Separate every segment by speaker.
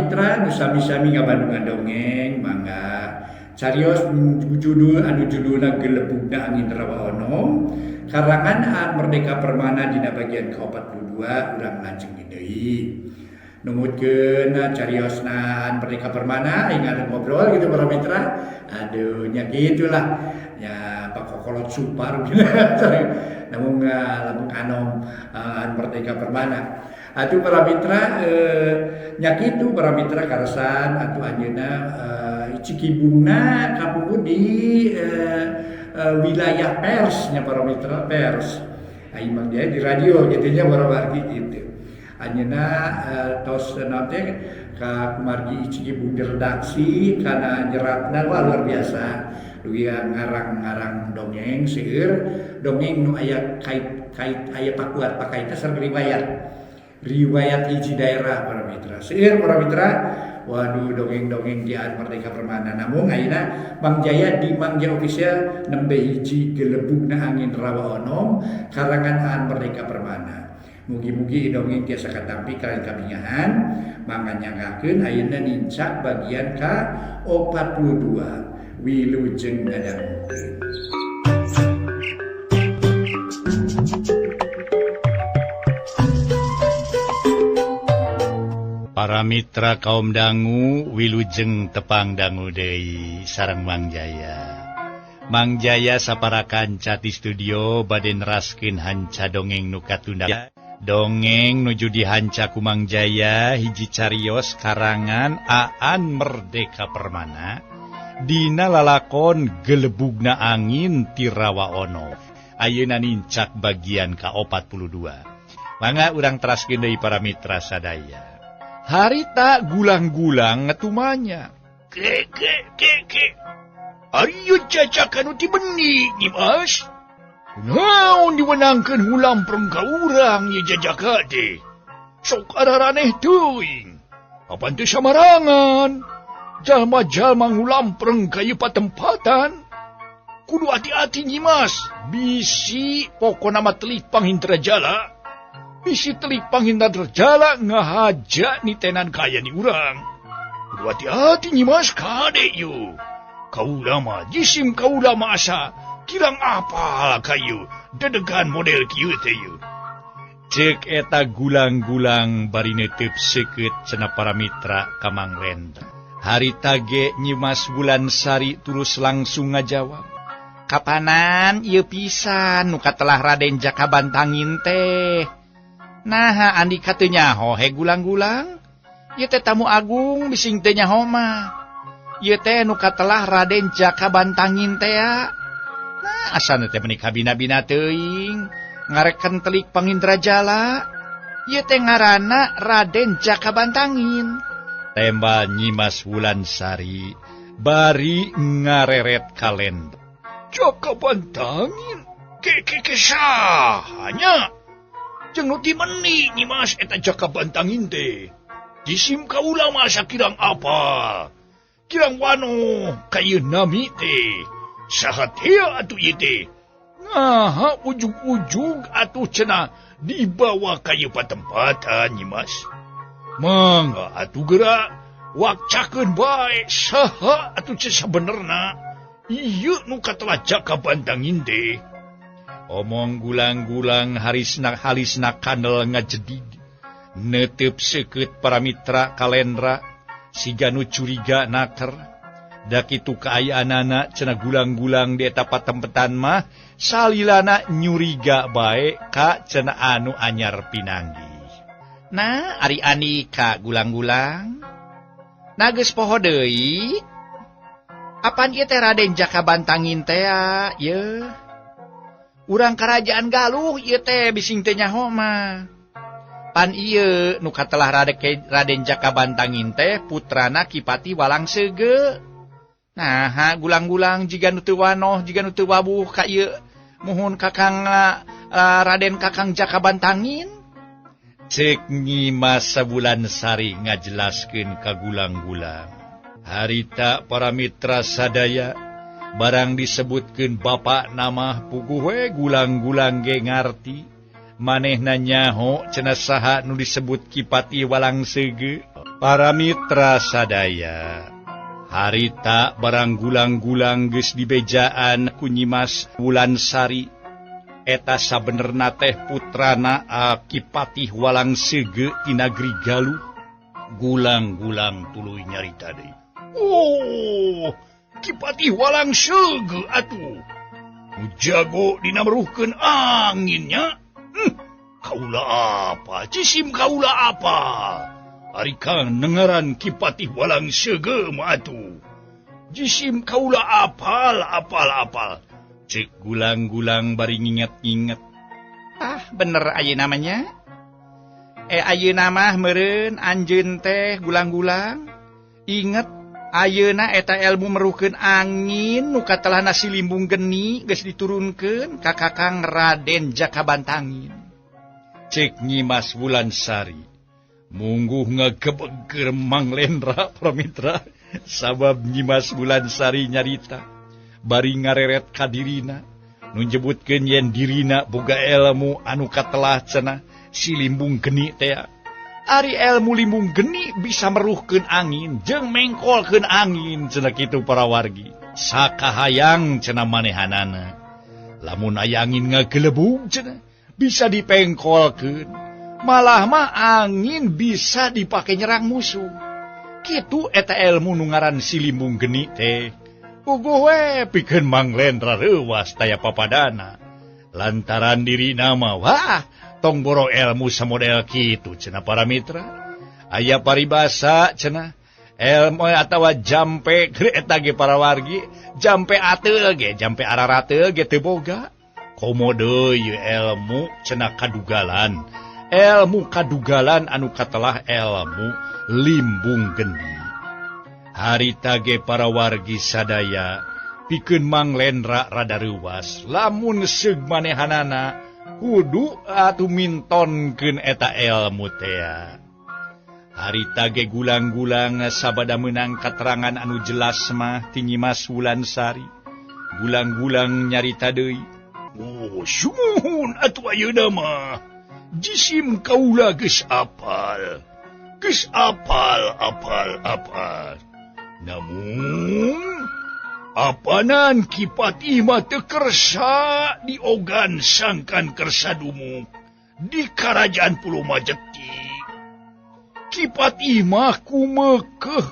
Speaker 1: mitra nu sami-sami ngabandungan dongeng mangga carios judul anu judulna Gelebugna Angin Rawa Onom karangan Aan Merdeka Permana dina bagian ke-42 urang lajeng deui. Numutkeun cariosna Aan Merdeka Permana ingat ngobrol gitu para mitra. Aduh nya gitulah. Ya pakokolot supar gitu. Namun lamun anom Aan Merdeka Permana. Atuh para mitra nya kitu para mitra karasan atuh anjeunna Cikibungna kapungkur di wilayah persnya para mitra pers. Imang dia di radio gitu nya para wargi gitu. Anjeunna tos nanti ka kumargi Cikibung di redaksi kana nyeratna luar biasa. Dugi ngarang-ngarang dongeng seueur dongeng nu aya kait aya pakuat pakaitna sareng riwayat hiji daerah para mitra. Seueur para mitra, waduh dongeng-dongeng di Aan Merdeka Permana. Namun ayeuna Mang Jaya di Mang Jaya Official nembe hiji Gelebugna Angin Rawa Onom karangan Aan Merdeka Permana. Mugi-mugi dongeng tiasa katampi kalian kabingahan mangga nyangakeun ayeuna nincak bagian ka-42 Wilujeng Ngadangukeun.
Speaker 2: Para mitra kaum dangu wilujeng tepang dangu deui sareng Mang Jaya. Mang Jaya saparakan di studio bade neraskeun hanca dongeng nu katunda. Dongeng nuju dihanca ku Mang Jaya hiji carios karangan Aan Merdeka Permana dina lalakon Gelebugna Angin ti Rawa Onom. Ayeuna nincak bagian ka-42. Mangga urang teraskeun deui para mitra sadaya. Harita gulang-gulang ngetumanya. Ke. Ariyo cacakan uti benih, Nyimas. Naon diwenangkeun hulampreng ka urang ye jajakade. Sok araraneh teuing. Apan teu samarangan. Jalma-jalma ngulampreng ka ieu patempatan. Kudu hati-hati Nyimas. Bisi pokona mah telik panghindra jala. Bisi telik panghindra jala ngahaja ni tenan kaya ni urang. Kudu hati-hati Nyimas kade yu. Kaula mah jisim kaula mah asa kirang apa kayu dedegan model kieu teh yu. Cek eta gulang-gulang bari neuteup seukeut cenah para mitra ka Mang Rendra. Harita ge Nyimas Wulansari terus langsung ngajawab. Kapanan ieu pisan nu katelah Raden Jakabantangin teh. Nah, andika teu nyaho he gulang-gulang. Ieu teh tamu agung bising teu nyaho mah. Ieu teh nu katelah Raden Jakabantangin teh ya. Nah, asana teh meuni kabina-bina teuing, ngareken telik Panghindra Jala. Ieu teh ngaranna Raden Jakabantangin. Tembal Nyimas Wulansari bari ngareret kalender. Jakabantangin? Ke sahanya? Jeung nu ti meuni Nyimas eta Jakabantangin teh. Jisim kaula mah sakirang apa? Kirang wano kayu nami teh. Saha teh atuh ieu teh? Ngaha ujug-ujug atuh cenah dibawa kayu patempatan Nyimas. Mangga atuh geura wakcakeun bae saha atuh sabenerna ieu nu katelah Jakabantangin teh. Omong gulang-gulang halisna kandel ngajedid. Neueup seukeut para mitra kalendra siga nu curiga naker. Da kitu kaayaanana cenah gulang-gulang di eta patempetan mah salilana nyuriga bae ka cenah anu anyar pinanggih. Nah, ari anika gulang-gulang. Nah geus poho deui. Apan ieu teh Raden Jakabantangin teh ye? Urang kerajaan Galuh ieu teh bising teu nyaho mah. Pan ieu nu katelah Raden Jakabantangin teh putrana Kipati Walangseuge. Nah, gulang-gulang jiga nu teu wanoh, jiga nu teu wabuh ka ieu muhun Kakang Raden Kakang Jakabantangin. Cek Nyimas Wulansari ngajelaskeun ka gulang-gulang. Harita para mitra sadaya barang disebutkeun bapak nama puguh we gulang-gulang ge ngarti. Manehna nyaho cenah saha nu disebut Kipati Walangseuge. Para mitra sadaya, harita barang gulang-gulang geus dibejaan ku Nyimas Wulansari, eta sabenerna teh putrana Kipatih Walang Sege ti Nagri Galuh. Gulang-gulang tuluy nyarita deui. Oh, Kipatih Walang Sege atuh. Nu jago dina meruhkeun anginnya. Kaula apa? Jisim kaula apa? Ari kang nengaran Kipatih Walang Sege mah atuh. Jisim kaula apal. Cek gulang-gulang bari nginget-nginget. Bener ayeuna namanya. Ayeuna mah meureun anjeun teh gulang-gulang. Inget ayeuna eta ilmu meruhkeun angin nu katelahna Silimbung Geni geus diturunkeun ka Kakang Raden Jakabantangin. Cek Nyimas Wulansari. Mungguh ngagebegeur Mang Lendra pramitra sabab Nyimas Wulansari nyarita bari ngareret ka dirina nu nyebutkeun yen dirina boga ilmu anu katelah cenah Silimbung Geni teh. Ari ilmu limbung geni bisa meruhkeun angin jeung mengkolkeun angin cenah kitu para wargi. Sakahayang cenah manehanana. Lamun aya angin ngagelebug cenah bisa dipengkolkeun. Malah mah angin bisa dipake nyerang musuh. Kitu eta ilmu nu ngaran Silimbung Geni teh. Puguh we pikeun Mang Lendra reuwas taya papadana. Lantaran dirina mah wah tong boro ilmu samodel kitu cenah para mitra. Aya paribasa cenah ilmu atawa jampe eta ge para wargi, jampe ateul ge, jampe ararateul ge teu boga. Komo deui ilmu cenah kadugalan. Ilmu kadugalan anu katelah ilmu limbung geni. Harita ge para wargi sadaya pikeun Mang Lendra rada reuwas. Lamun seug manehanana kudu atuh mintonkeun eta ilmu teh. Harita ge gulang-gulang sabada meunang katerangan anu jelas mah ti Nyimas Wulansari. Gulang-gulang nyarita deui. Oh, sumuhun atuh ayeuna mah. Jisim kaula geus apal. Geus apal. Namun apanan Kipatih mah teu kersa diogan sangkan kersa dumuk di Karajaan Pulau Majeti. Kipatih mah kumekeh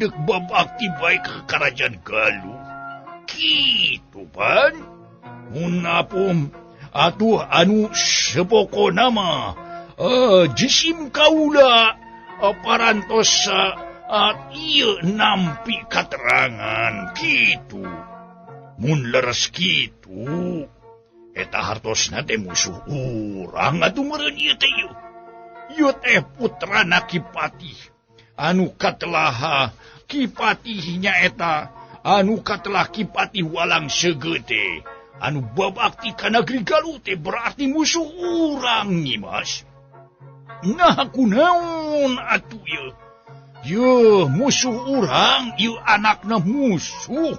Speaker 2: dek babakti bae ke Karajaan Galuh. Kitu pan. Munapun atuh anu sepokona mah jisim kaula parantosa ieu nampi katerangan kitu. Mun leres kitu eta hartosna teh musuh urang atuh meureun ieu teh ieu. Ieu teh putrana Kipatih anu katelah Kipatihnya eta anu katelah Kipatih Walang Sege teh anu babakti ka Nagri Galuh teh berarti musuh urang Nyimas. Nah kunaon atuh ieu? Yeuh musuh urang, ieu anakna musuh.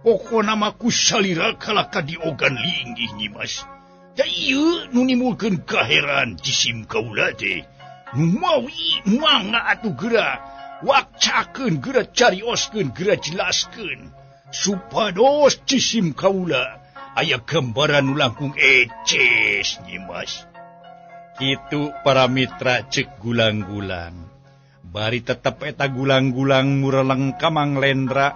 Speaker 2: Pokona mah kusalira kalaka diogan linggih Nyimas. Da ieu nu nimulkeun kaheran jisim kaula teh. Nu mawi mangga atuh geura wakcakeun, geura carioskeun, geura jelaskeun supados jisim kaula aya gambaran nu langkung eces Nyimas. Kitu para mitra cek gulang-gulang. Bari tetep eta gulang-gulang mureleng ka Mang Lendra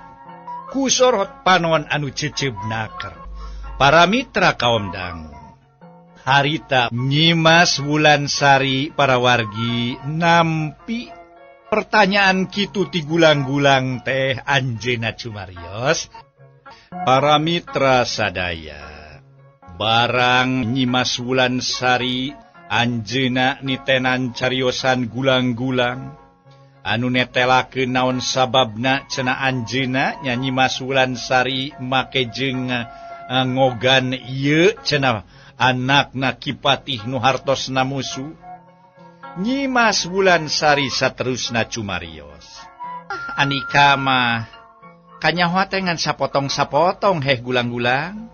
Speaker 2: ku sorot panon anu ceceubnaker. Para mitra kaum dangu. Harita Nyimas Wulansari para wargi nampi pertanyaan kitu ti gulang-gulang teh anjeunna cumarios. Para mitra sadaya, barang Nyimas Wulansari anjeunna nitenan cariosan gulang-gulang anu netelakeun naon sababna cenah anjeunna nya Nyimas Wulansari make jeung ngogan ieu cenah anakna Kipatih nu hartosna musuh. Nyimas Wulansari saterusna cumarios. Anika mah kanyaho teh ngan sapotong-sapotong heh gulang-gulang.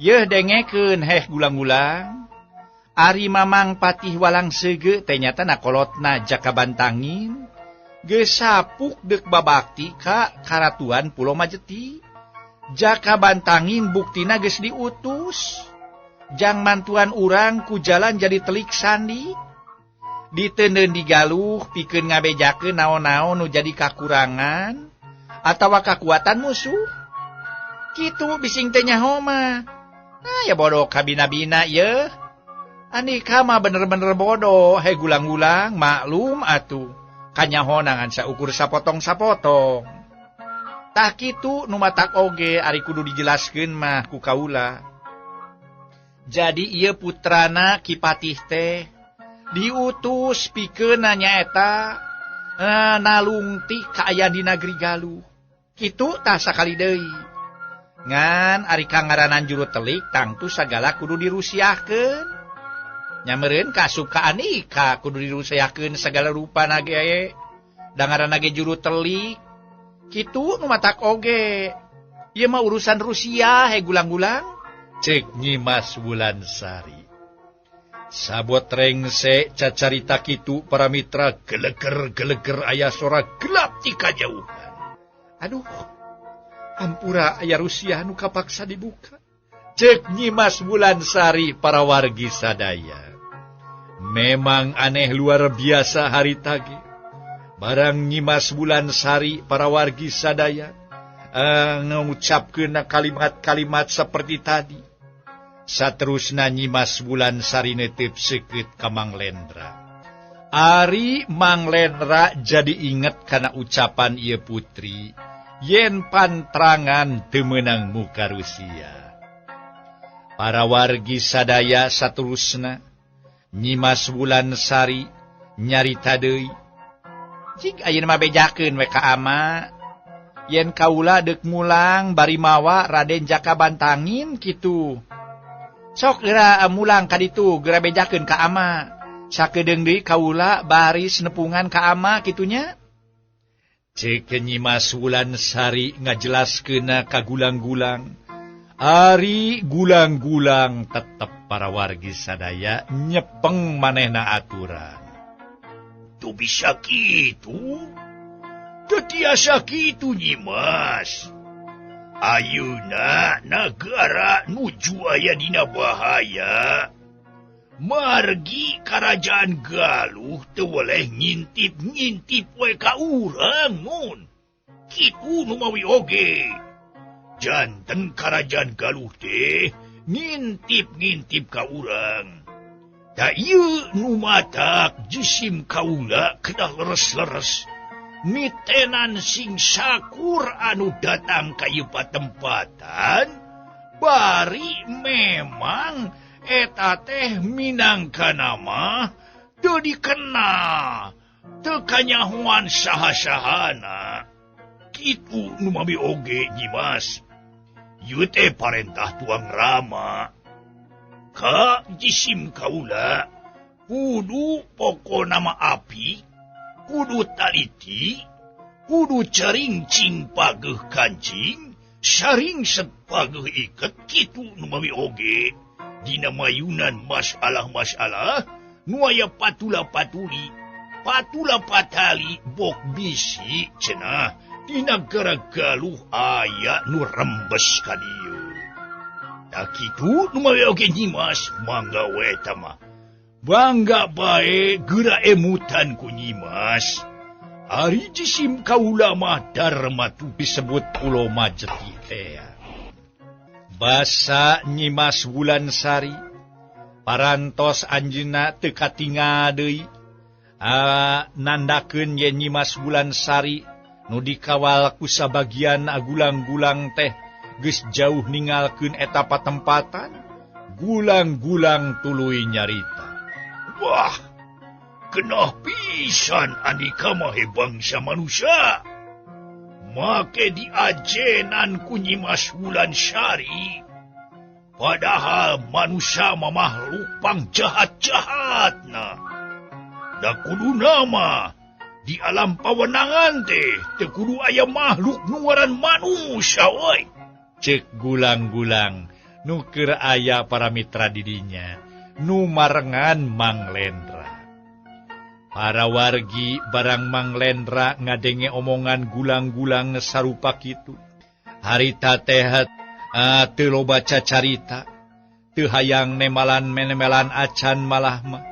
Speaker 2: Yeuh dengekeun heh gulang-gulang.
Speaker 3: Ari mamang patih walang sege ternyata nakolotna jaka bantangin gesapuk dek babakti ka karatuan Pulau Majeti. Jaka bantangin buktina geus diutus. Jang mantuan urang ku jalan jadi telik sandi. Diteundeun digaluh pikeun ngabejakeun naon-naon nu jadi kakurangan atawa kakuatan musuh. Kitu bising teh nyaho mah. Nah ya bodoh kabina-bina ye. Andika mah bener-bener bodoh, he gulang-gulang, maklum atuh. Kanyaho nangan saukur sapotong-sapotong. Tah kitu nu matak oge ari kudu dijelaskeun mah ku kaula. Jadi ieu putrana Kipatih teh diutus pikeun nyaeta nalungti ka aya di nagri Galuh. Kitu tah sakali deui. Ngan ari kangaranan juru telik tangtu sagala kudu dirusiahkeun. Nyameureun kasukaan ika kudu dirusiahkeun segala rupa nage dangaran nage juru telik. Kitu nu matak oge. Ieu mah urusan Rusia he gulang-gulang.
Speaker 2: Cek Nyi Mas Wulansari. Sabot rengse cacarita kitu para mitra geleger-geleger aya sora gelap ti kajauhan.
Speaker 3: Aduh. Ampura aya Rusia nu kapaksa dibuka.
Speaker 2: Cek Nyi Mas Wulansari para wargi sadaya. Memang aneh luar biasa hari tagi. Barang Nyi Mas Wulansari para wargi sadaya ngucapkeun kalimat-kalimat seperti tadi. Saterusna Nyi Mas Wulansari netep seukeut ka Mang Lendra. Ari Mang Lendra jadi inget kana ucapan ieu putri yen pantrangan teu meunang muka Rusia. Para wargi sadaya saterusna Nyi Mas Wulansari nyarita deui.
Speaker 3: Cik ayeuna mah bejakeun we ka ama. Yen kaula deuk mulang bari mawa Raden Jaka Bantangin kitu. Sok geura mulang ka ditu geura bejakeun ka ama. Sakedeung deui kaula bari nepungan ka ama kitunya.
Speaker 2: Cek Nyi Mas Wulansari ngajelaskeun ka gulang-gulang. Ari gulang-gulang tetep para wargi sadaya nyepeng manehna aturan. Tu bisa kitu? Teu tiasa kitu Nyi Mas. Ayeuna nagara nuju aya dina bahaya. Margi Karajaan Galuh teu weleh ngintip-ngintip we ka urang mun. Kitu nu mawi oge. Janten Karajaan Galuh teh ngintip-ngintip ka urang. Da ieu nu matak jisim kaula kedah leres-leres. Mitenan sing sakur anu datang ka ieu patempatan bari memang eta teh minangkana mah teu dikena teu kanyahoan saha-sahana. Kitu nu mami oge Nyi Mas. Ieu teh parentah Tuang Rama. Ka jisim kaula kudu pokona mah api, kudu taliti, kudu caringcing pageuh kancing, saringset pageuh iket kitu nu mami oge. Dina mayunan masalah-masalah nu aya patula-patuli, patula-patali bok bisi cenah di nagara Galuh aya nu rembes ka dieu. Da kitu nu mawe oge Nyi Mas, mangga we eta mah. Bangga bae geura emutan ku Nyi Mas. Ari jisim kaula mah Darma tu disebut Pulau Majeti teh. Basa Nyi Mas Wulansari parantos anjeunna teu katingal deui nandakeun yen Nyi Mas Wulansari nu dikawal ku sabagian gulang-gulang teh geus jauh ninggalkeun eta patempatan. Gulang-gulang tuluy nyarita. Wah, kenah pisan andika mah bangsa manusia. Make diajenan ku Nyi Mas Wulansari. Padahal manusia mah makhluk pang jahat-jahatna. Da kudu nama di alam pawenangan teh teu kudu aya makhluk nu ngaran manusia we. Cek gulang-gulang nu keur aya para mitra didinya
Speaker 3: nu marengan Mang Lendra. Para wargi barang Mang Lendra ngadenge omongan gulang-gulang sarupa kitu. Harita teh teu loba cacarita, teu hayang nemalan-menemelan acan malah mah.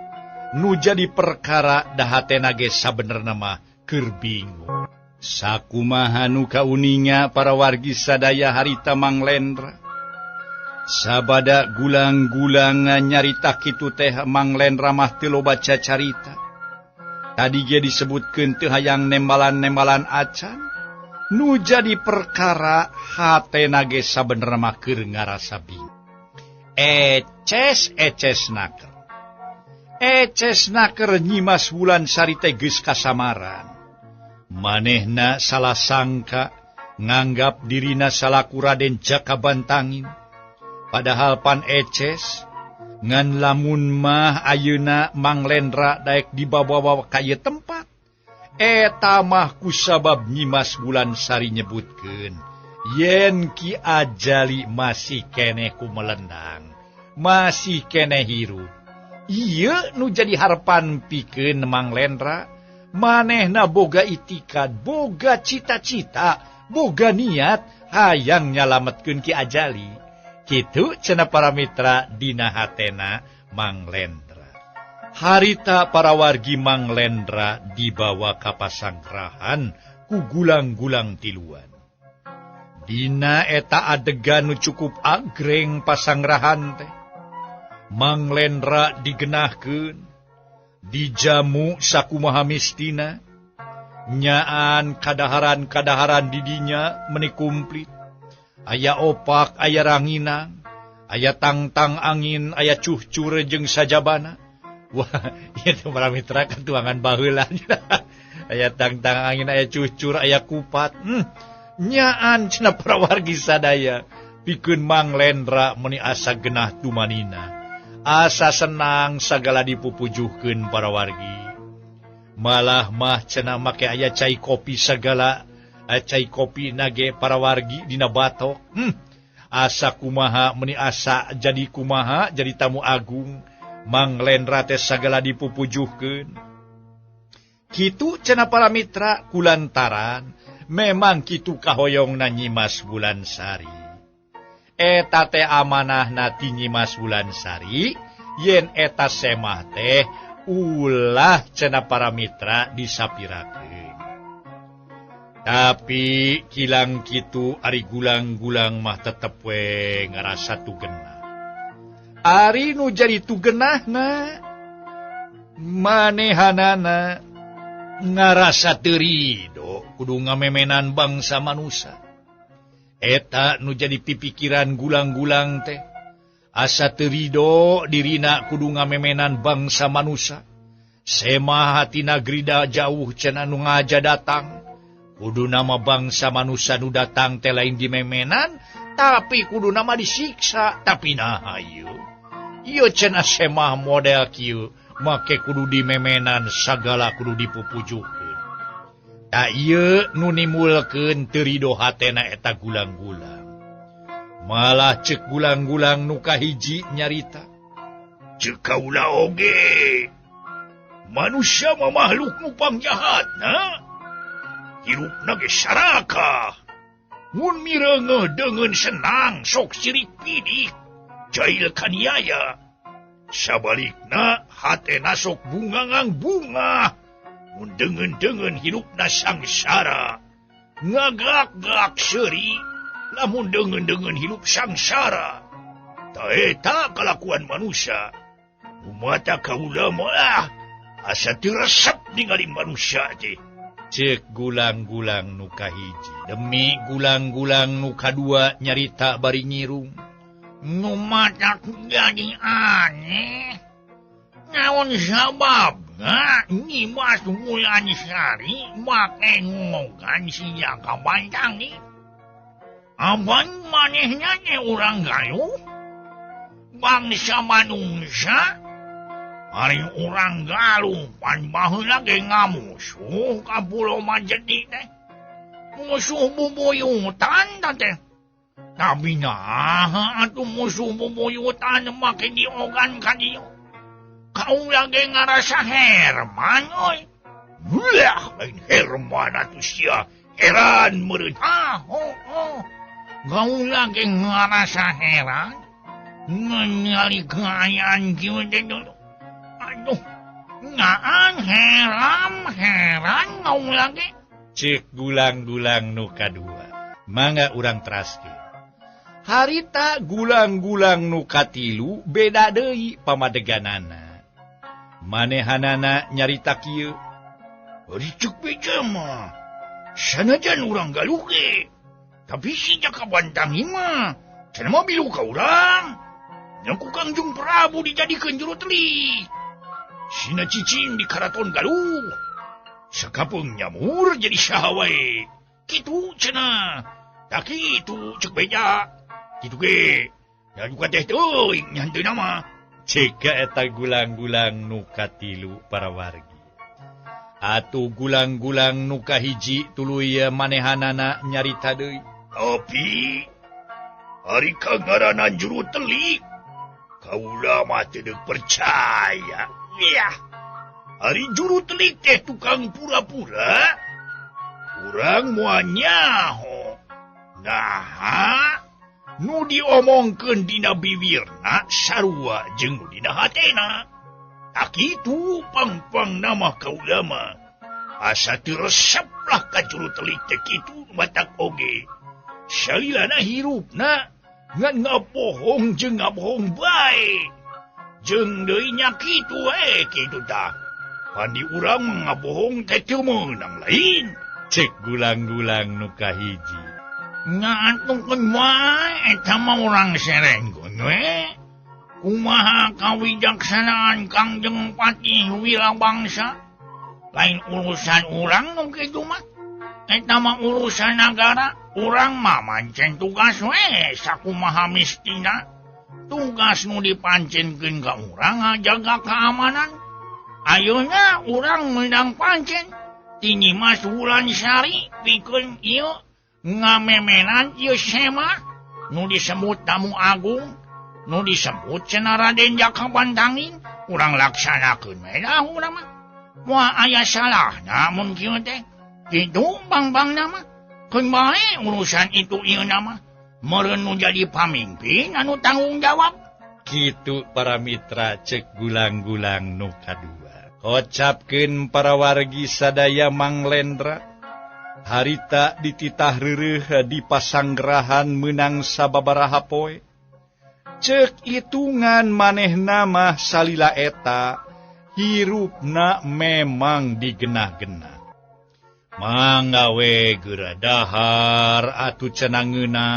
Speaker 3: Nu jadi perkara dahatena ge sabenerna mah keur bingung. Sakumaha nu kauninga para wargi sadaya harita Mang Lendra. Sabada gulang-gulang nyarita kitu teh Mang Lendra mah teu loba cacarita. Tadi ge disebutkeun teu hayang nemalan-nemalan acan. Nu jadi perkara hatena ge sabenerna mah keur ngarasa bingung. Eces naker. Eces naker nyimas Wulansari teh geus kasamaran. Manehna salah sangka nganggap dirina salaku Raden Jakabantangin. Padahal pan eces ngan lamun mah ayeuna Mang Lendra daek dibawa-bawa ka ieu tempat. Eta mah kusabab nyimas Wulansari nyebutkeun yen Ki Ajali masih keneh kumelendang, masih keneh hirup. Ieu nu jadi harapan pikeun Mang Lendra. Manehna boga itikad, boga cita-cita, boga niat hayang nyalametkeun Ki Ajali. Kitu cenah para mitra dina hatena Mang Lendra. Harita para wargi Mang Lendra dibawa ka pasanggrahan ku gulang-gulang tiluan. Dina eta adegan nu cukup agreng pasanggrahan teh. Mang Lendra digenahkeun, dijamu sakumaha mistina, nyaan kadaharan-kadaharan didinya meni kumplit. Aya opak, aya ranginang, aya tangtang angin, aya cuhcur jeung sajabana. Wah, ieu para mitra katuangan baheula. Aya tangtang angin, aya cuhcur, aya kupat. Nyaan cenah para wargi sadaya pikeun Mang Lendra meni asa genah tumanina. Asa senang sagala dipupujuhkeun para wargi. Malah mah cenah make aya cai kopi sagala. Cai kopi nage para wargi dina batok. Asa kumaha meni asa jadi kumaha jadi tamu agung. Mang Lendra teh sagala dipupujuhkeun. Kitu cenah para mitra kulantaran memang kitu kahoyongna nyimas Wulansari. Eta teh amanahna ti nyimas Wulansari yen eta semah teh ulah cenah para mitra disapirakeun. Tapi kilang kitu ari gulang-gulang mah tetep we ngarasa tugenah. Ari nu jadi tugenahna manehanana ngarasa teu ridho kudu ngamemenan bangsa manusia. Eta nu jadi pipikiran gulang-gulang teh. Asa teu ridho dirina kudu ngamemenan bangsa manusia. Semah hati nagri da jauh cenah nu ngaja datang. Kudu nama bangsa manusia nu datang teh lain dimemenan, tapi kudu nama disiksa. Tapi nah ayo. Ieu cenah semah model kieu, make kudu dimemenan sagala kudu dipupujukeun. Ta ieu nu nimulkeun teu ridho hatena eta gulang-gulang. Malah ceuk gulang-gulang nu kahiji nyarita. Ceuk kaula oge. Manusia mah makhluk nu pangjahatna. Hirupna ge saraka. Mun mireungeuh deungeun senang sok sirik pidik. Jail kaniaya. Sabalikna hatena sok bungangang bunga. Mun deungeun-deungeun hirupna sangsara. Ngagak-gak seuri. Lamun deungeun-deungeun hirup sangsara. Ta eta kalakuan manusia. Umata kaula mah asa teu resep ningali manusia teh. Cek gulang-gulang nu kahiji. Demi gulang-gulang nu kadua nyarita bari ngirung. Nu matak jadi aneh. Naon sababna nyimas Wulansari make ngomongan si Jakabantangin. Abang manehnya teh urang galuh. Bangsa manungsa ari urang galuh pan baheula ge ngamusuh ka Pulau Majeti teh. Musuh bubuyutan teh. Tapi nah atuh musuh bubuyutan make diogan ka dieu.
Speaker 2: kau lagi ngarasa Herman, oi. Belah, lain Herman atuh sia. Heran meureun. Kau lagi ngarasa heran? Ngali gayaan kieu teh dulu. Aduh, ngaan heran kau lagi.
Speaker 3: Cek gulang-gulang nu kadua. Mangga urang teraskeun. Harita gulang-gulang nu katilu beda deui pamadeganana. Manehanana nyarita kieu.
Speaker 2: Ari cek beja mah. Sanajan urang galuh ge. Tapi si Jakabantangin mah cenah mah bilu ka urang. Nya ku Kangjeng Prabu dijadikeun juru teli. Sina cicing di karaton galuh. Sakapeung nyamur jadi saha wae. Kitu cenah. Da kitu cek beja. Kitu ge. Ya juga teh teuing nyanteuna mah.
Speaker 3: Ceka eta gulang-gulang nu katilu para wargi. Atuh gulang-gulang nu kahiji tuluy manehanana nyarita deui.
Speaker 2: Tapi ari kangaranan juru teli kaula mah teu deuk percaya. Yah. Ari juru teli teh tukang pura-pura. Urang moal nyaho. Nah, nu diomongkeun dina bibirna sarua jeung nu dina hatena. Tak kitu pang-pang nama kaula mah. Asa teu resep lah ka juru teli teh kitu matak oge. Salilana hirupna ngan ngabohong jeung ngabohong bae. Jeung deui nya kitu kitu tah. Pandi urang ngabohong teh teu meunang lain.
Speaker 3: Cek gulang-gulang nu kahiji.
Speaker 2: Ngatungkeun wae eta mah urang serengkeun we. Kumaha kawijaksanaan Kangjeng Patih Wirabangsa? Lain urusan urang nu kitu mah. Eta mah urusan nagara. Urang mah mancen tugas we sakumaha mistina. Tugas nu dipancenkeun ka urang ngajaga keamanan. Ayeuna urang meunang pancen tini Mas Wulansari pikeun ieu ngamemenan ieu sema nu disebut tamu agung, nu disebut cenah Raden Jakabantangin. Urang laksanakeun we dah urang mah. Moal aya salahna mun kieu teh. Kitu bang-bangna mah. Keun bae urusan itu ieu mah. Meureun nu jadi pamimpin anu tanggung jawab.
Speaker 3: Kitu para mitra cek gulang-gulang nu kadua. Kocapkeun para wargi sadaya Manglendra. Harita dititah reureuh di pasanggrahan meunang sababaraha poe. Cek itungan manehna mah salila eta hirupna memang digenah-genah. Mangga we geura dahar atuh cenangeuna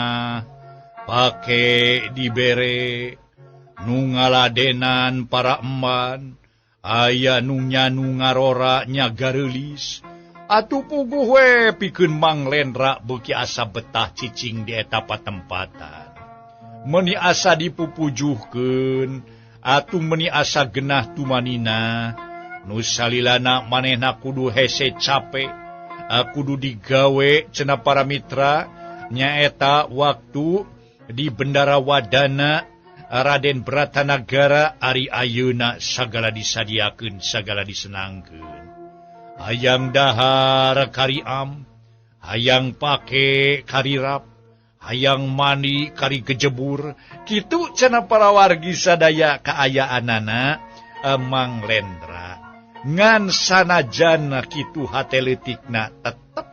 Speaker 3: pake dibere nu ngaladenan para emban. Aya nu nyanu ngarora nya gareulis. Atuh puguh we pikeun Manglendra beuki asa betah cicing di eta patempatan. Meuni asa dipupujuhkeun, atuh meuni asa genah tumanina. Nu salilana manehna kudu hese capek, kudu digawe cenah para mitra nyaeta waktu di Bendara Wadana Raden Bratanagara ari ayeuna sagala disadiakeun, sagala disenangkeun. Hayang dahar kariam, hayang pake karirap, hayang mandi kari gejebur. Kitu cenah para wargi sadaya kaayaanana Manglendra. Ngan sanajan kitu hate leutikna tetep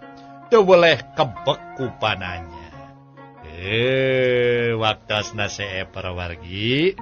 Speaker 3: teu boleh kebek ku pananya. Waktasna see para wargi.